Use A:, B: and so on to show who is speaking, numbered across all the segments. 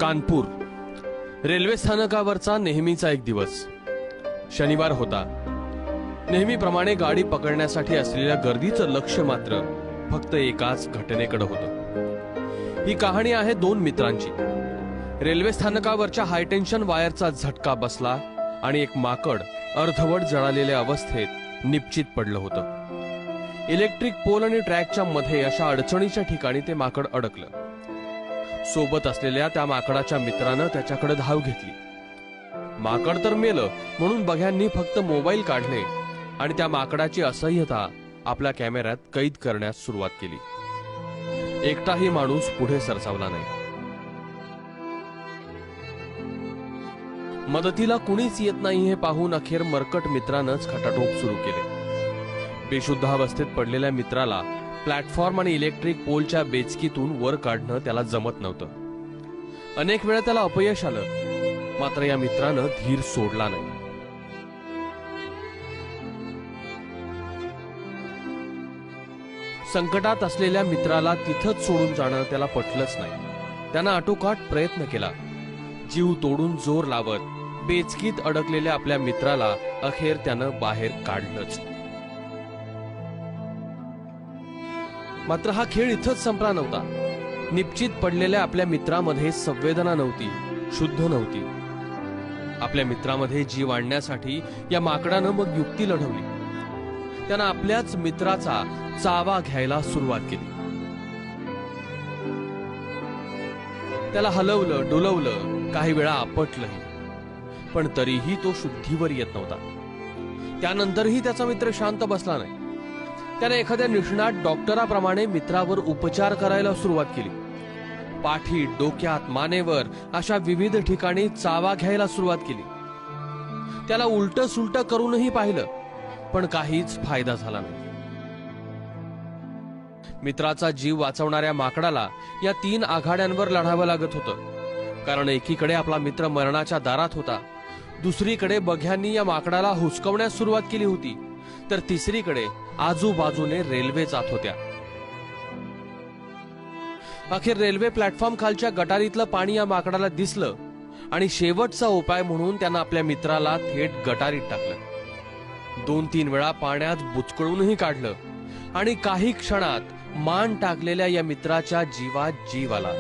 A: Kanpur railway स्थानकावरचा नेहमीचा एक दिवस शनिवार होता। नेहमीप्रमाणे गाडी पकडण्यासाठी असलेल्या गर्दीचं लक्ष मात्र फक्त एकाच घटनेकडे होतं। ही कहाणी आहे दोन मित्रांची। रेल्वे स्थानकावरच्या हायटेन्शन वायरचा झटका बसला आणि एक माकड अर्धवट जळालेल्या अवस्थेत निपचित पडलं होतं। इलेक्ट्रिक पोल आणि ट्रॅकच्या मध्ये अशा अडचणीच्या ठिकाणी ते माकड अडकलं। सोबत असलेल्या त्या माकडाच्या मित्रानं त्याच्याकडे धाव घेतली। माकड तर मेलं म्हणून बघ्यांनी फक्त मोबाईल काढले आणि त्या माकडाची असह्यता आपल्या कॅमेऱ्यात कैद करण्यास सुरुवात केली। एकटाही माणूस पुढे सरसावला नाही। मदतीला कुणीच येत नाही हे पाहून अखेर मरकट मित्रानंच खटाटोप सुरू केले। बेशुद्ध अवस्थेत पडलेल्या मित्राला प्लॅटफॉर्म आणि इलेक्ट्रिक पोलच्या बेचकीतून वर काढणं त्याला जमत नव्हतं। अनेक वेळा त्याला अपयश आलं, मात्र या मित्रानं धीर सोडला नाही। संकटात असलेल्या मित्राला तिथंच सोडून जाणं त्याला पटलंच नाही। त्यानं आटोकाट प्रयत्न केला। जीव तोडून जोर लावत बेचकीत अडकलेल्या आपल्या मित्राला अखेर त्यानं बाहेर काढलंच। मात्र हा खेळ इथंच संपला नव्हता। निपचित पडलेल्या आपल्या मित्रामध्ये संवेदना नव्हती, शुद्ध नव्हती। आपल्या मित्रामध्ये जीव आणण्यासाठी या माकडानं मग युक्ती लढवली। त्यानं आपल्याच मित्राचा चावा घ्यायला सुरुवात केली। त्याला हलवलं, डुलवलं, काही वेळा आपटलंही, पण तरीही तो शुद्धीवर येत नव्हता। त्यानंतरही त्याचा मित्र शांत बसला नाही। त्याने एखाद्या निष्णात डॉक्टराप्रमाणे मित्रावर उपचार करायला सुरुवात केली। पाठीत, डोक्यात, मानेवर अशा विविध ठिकाणी चावा घ्यायला सुरुवात केली। त्याला उलट सुलट करूनही पाहिलं, पण काहीच फायदा झाला नाही। मित्राचा जीव वाचवणाऱ्या माकडाला या 3 आघाड्यांवर लढावं लागत होतं। कारण एकीकडे आपला मित्र मरणाच्या दारात होता, दुसरीकडे बघ्यांनी या माकडाला हुसकवण्यास सुरुवात केली होती, तर तिसरीकडे आजूबाजूने रेल्वे जात होत्या। अखेर रेल्वे प्लॅटफॉर्म खालच्या गटारीतलं पाणी या माकडाला दिसलं आणि शेवटचा उपाय म्हणून त्यानं आपल्या मित्राला थेट गटारीत टाकलं। 2-3 वेळा पाण्यात बुचकळूनही काढलं आणि काही क्षणात मान टाकलेल्या या मित्राच्या जीवात जीव आला।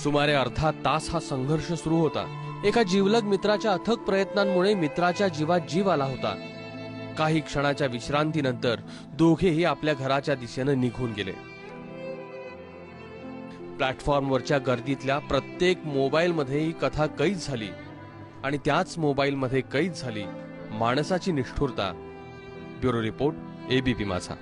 A: सुमारे अर्धा तास हा संघर्ष सुरू होता। एका जीवलग मित्राच्या अथक प्रयत्नांमुळे मित्राच्या जीवात जीव आला होता। काही क्षणाच्या विश्रांतीनंतर दोघेही आपल्या घराच्या दिशेने निघून गेले। प्लॅटफॉर्मवरच्या गर्दीतल्या प्रत्येक मोबाईलमध्ये ही कथा कैद झाली आणि त्याच मोबाईलमध्ये कैद झाली माणसाची निष्ठुरता। ब्युरो रिपोर्ट, ABP माझा।